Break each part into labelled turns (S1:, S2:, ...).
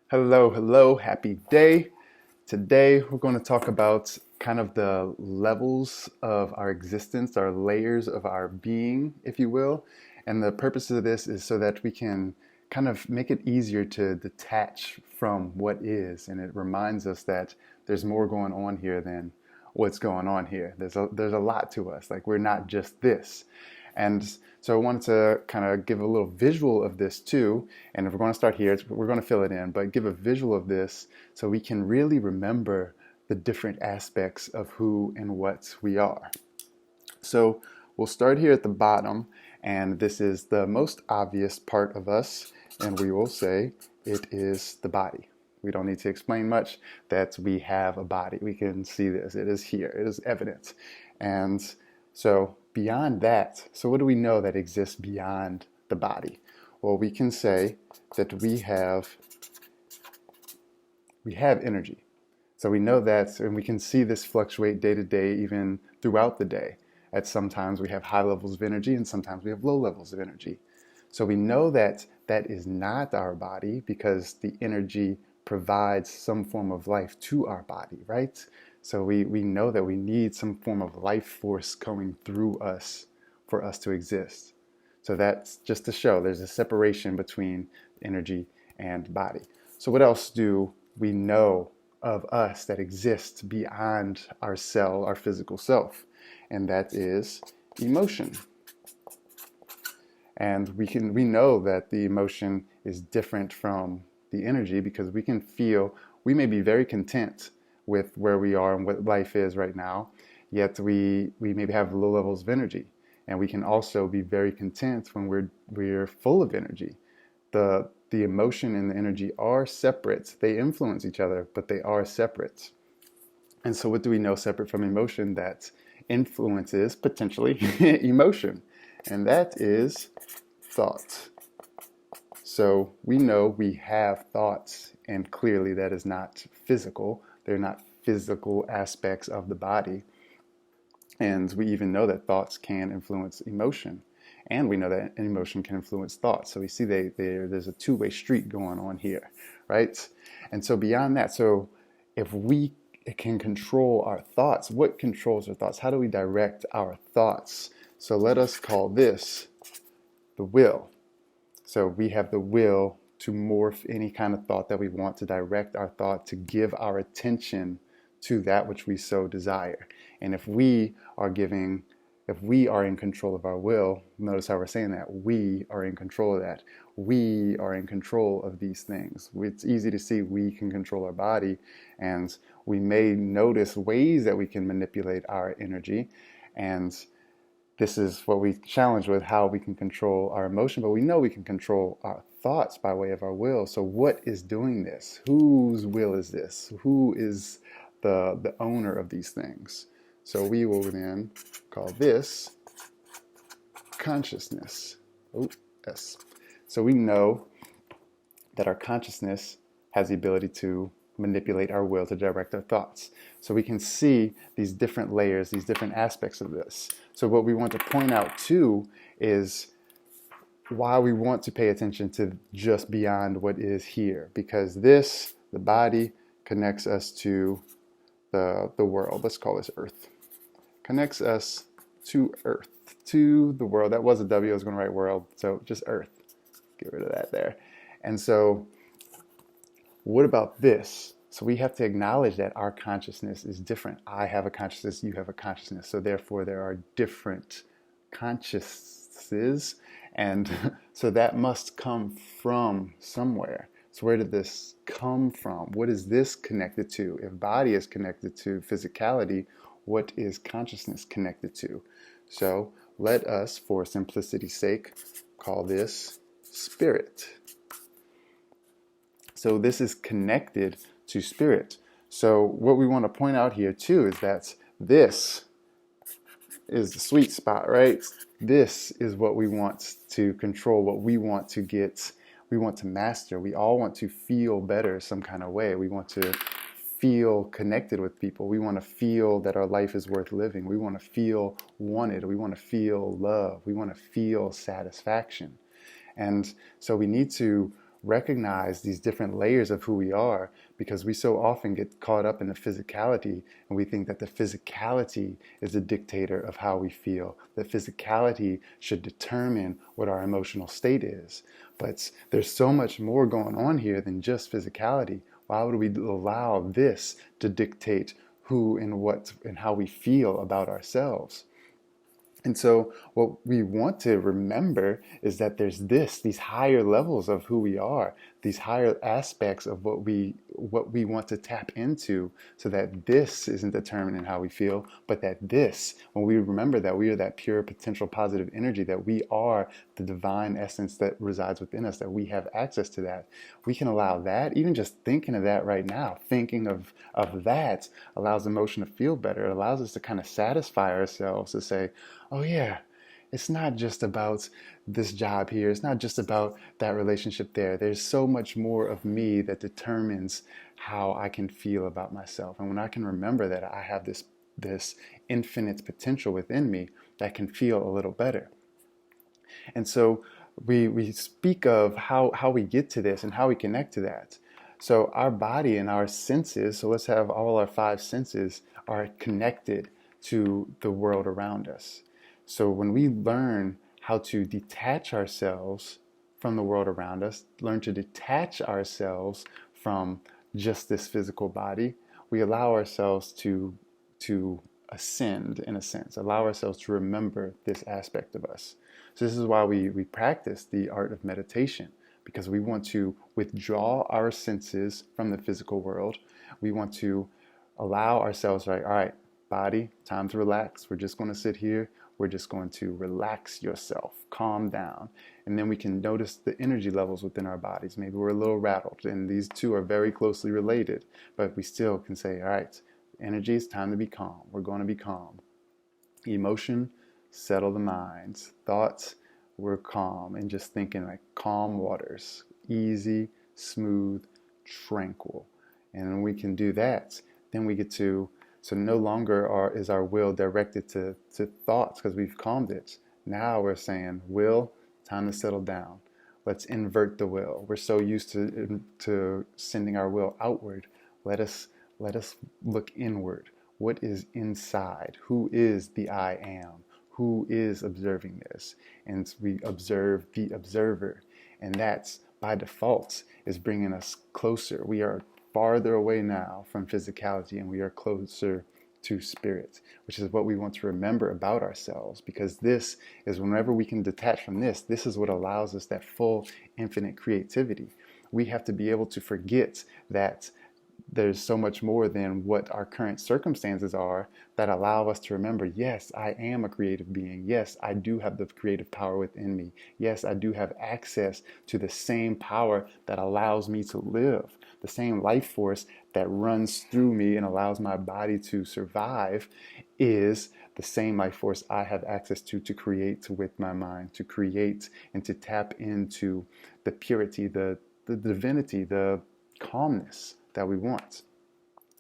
S1: Hello, hello, happy day. Today we're going to talk about kind of the levels of our existence, our layers of our being, if you will. And the purpose of this is so that we can kind of make it easier to detach from what is. And it reminds us that there's more going on here than what's going on here. There's a lot to us. Like we're not just this. And so I wanted to kind of give a little visual of this too. And if we're going to start here, we're going to fill it in, but give a visual of this so we can really remember the different aspects of who and what we are. So we'll start here at the bottom, and this is the most obvious part of us, and we will say it is the body. We don't need to explain much that we have a body. We can see this. It is here. It is evident. And so beyond that, so what do we know that exists beyond the body? Well, we can say that we have energy. So we know that, and we can see this fluctuate day to day, even throughout the day. At sometimes we have high levels of energy, and sometimes we have low levels of energy. So we know that that is not our body because the energy provides some form of life to our body, right? So we know that we need some form of life force coming through us for us to exist. So that's just to show there's a separation between energy and body. So what else do we know of us that exists beyond our cell, our physical self? And that is emotion. And we know that the emotion is different from the energy because we may be very content with where we are and what life is right now, yet we maybe have low levels of energy. And we can also be very content when we're full of energy. The emotion and the energy are separate. They influence each other, but they are separate. And so what do we know separate from emotion that influences potentially emotion? And that is thought. So we know we have thoughts, and clearly that is not physical. They're not physical aspects of the body. And we even know that thoughts can influence emotion. And we know that emotion can influence thoughts. So we see there's a two-way street going on here, right? And so beyond that, so if we can control our thoughts, what controls our thoughts? How do we direct our thoughts? So let us call this the will. So we have the will to morph any kind of thought that we want, to direct our thought, to give our attention to that which we so desire. And if we are in control of our will, notice how we're saying that, we are in control of that. We are in control of these things. It's easy to see we can control our body, and we may notice ways that we can manipulate our energy. And this is what we challenge with, how we can control our emotion, but we know we can control our thoughts by way of our will. So what is doing this? Whose will is this? Who is the owner of these things? So we will then call this consciousness. Oh, yes. So we know that our consciousness has the ability to manipulate our will, to direct our thoughts. So we can see these different layers, these different aspects of this. So what we want to point out too is why we want to pay attention to just beyond what is here, because this, the body, connects us to the world. Let's call this Earth. Connects us to Earth, to the world. That was a W, I was going to write world, so just Earth. Get rid of that there. And so what about this? So we have to acknowledge that our consciousness is different. I have a consciousness, you have a consciousness. So therefore there are different consciousnesses. And so that must come from somewhere. So where did this come from? What is this connected to? If body is connected to physicality, what is consciousness connected to? So let us, for simplicity's sake, call this spirit. So this is connected to spirit. So what we want to point out here too is that this is the sweet spot, right? This is what we want to control, what we want to get, we want to master. We all want to feel better some kind of way. We want to feel connected with people. We want to feel that our life is worth living. We want to feel wanted. We want to feel love. We want to feel satisfaction. And so we need to recognize these different layers of who we are, because we so often get caught up in the physicality, and we think that the physicality is a dictator of how we feel. The physicality should determine what our emotional state is. But there's so much more going on here than just physicality. Why would we allow this to dictate who and what and how we feel about ourselves? And so what we want to remember is that there's these higher levels of who we are, these higher aspects of what we want to tap into, so that this isn't determining how we feel, but that this, when we remember that we are that pure potential positive energy, that we are the divine essence that resides within us, that we have access to that, we can allow that, even just thinking of that right now, thinking of that allows emotion to feel better. It allows us to kind of satisfy ourselves to say, oh yeah, it's not just about this job here. It's not just about that relationship there. There's so much more of me that determines how I can feel about myself. And when I can remember that I have this infinite potential within me, that can feel a little better. And so we speak of how we get to this and how we connect to that. So our body and our senses, so let's have all our 5 senses, are connected to the world around us. So when we learn how to detach ourselves from the world around us, learn to detach ourselves from just this physical body, we allow ourselves to ascend, in a sense, allow ourselves to remember this aspect of us. So this is why we practice the art of meditation, because we want to withdraw our senses from the physical world. We want to allow ourselves, like, all right, body, time to relax. We're just going to sit here. We're just going to relax yourself, calm down. And then we can notice the energy levels within our bodies. Maybe we're a little rattled, and these two are very closely related, but we still can say, all right, energy, it's time to be calm. We're going to be calm. Emotion, settle the minds. Thoughts, we're calm, and just thinking like calm waters, easy, smooth, tranquil. And when we can do that, then we get to, so no longer is our will directed to thoughts because we've calmed it. Now we're saying, will, time to settle down. Let's invert the will. We're so used to sending our will outward. Let us look inward. What is inside? Who is the I am? Who is observing this? And we observe the observer. And that's, by default, is bringing us closer. We are farther away now from physicality, and we are closer to spirit, which is what we want to remember about ourselves, because this is, whenever we can detach from this is what allows us that full infinite creativity. We have to be able to forget that there's so much more than what our current circumstances are that allow us to remember, yes, I am a creative being. Yes, I do have the creative power within me. Yes, I do have access to the same power that allows me to live. The same life force that runs through me and allows my body to survive is the same life force I have access to create with my mind, to create and to tap into the purity, the divinity, the calmness that we want.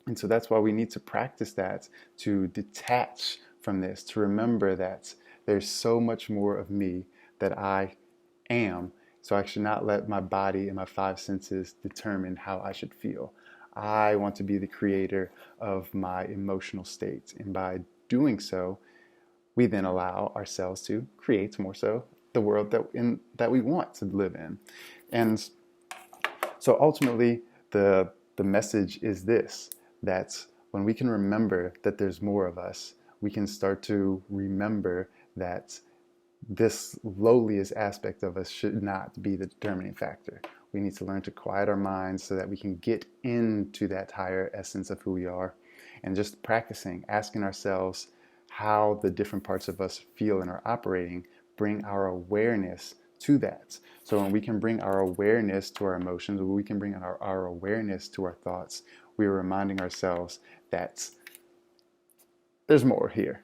S1: And so that's why we need to practice that, to detach from this, to remember that there's so much more of me that I am. So I should not let my body and my 5 senses determine how I should feel. I want to be the creator of my emotional state. And by doing so, we then allow ourselves to create more so the world that we want to live in. And so ultimately, the message is this, that when we can remember that there's more of us, we can start to remember that this lowliest aspect of us should not be the determining factor. We need to learn to quiet our minds so that we can get into that higher essence of who we are, and just practicing, asking ourselves how the different parts of us feel and are operating, bring our awareness to that. So when we can bring our awareness to our emotions, when we can bring our awareness to our thoughts, we are reminding ourselves that there's more here.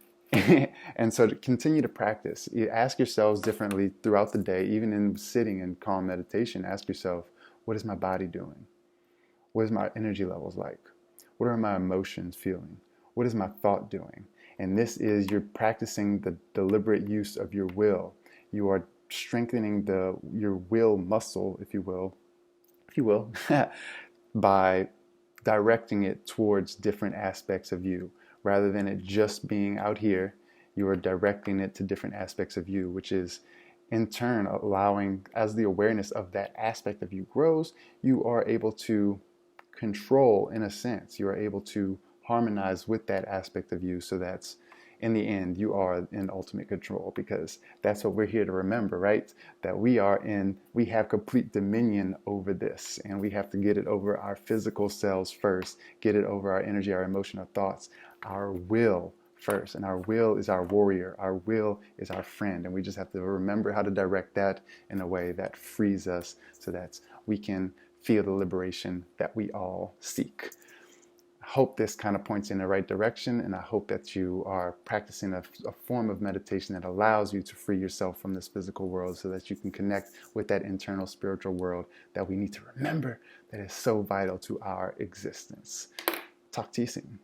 S1: And so to continue to practice, you ask yourselves differently throughout the day, even in sitting in calm meditation, ask yourself, what is my body doing? What is my energy levels like? What are my emotions feeling? What is my thought doing? And this is, you're practicing the deliberate use of your will. You are strengthening your will muscle, if you will, if you will, by directing it towards different aspects of you. Rather than it just being out here, you are directing it to different aspects of you, which is in turn allowing, as the awareness of that aspect of you grows, you are able to control, in a sense, you are able to harmonize with that aspect of you, so that's in the end you are in ultimate control, because that's what we're here to remember, right? That we have complete dominion over this, and we have to get it over our physical selves first, get it over our energy, our emotion, our thoughts, our will first. And our will is our warrior, our will is our friend, and we just have to remember how to direct that in a way that frees us, so that we can feel the liberation that we all seek. I hope this kind of points in the right direction, and I hope that you are practicing a form of meditation that allows you to free yourself from this physical world, so that you can connect with that internal spiritual world that we need to remember, that is so vital to our existence. Talk to you soon.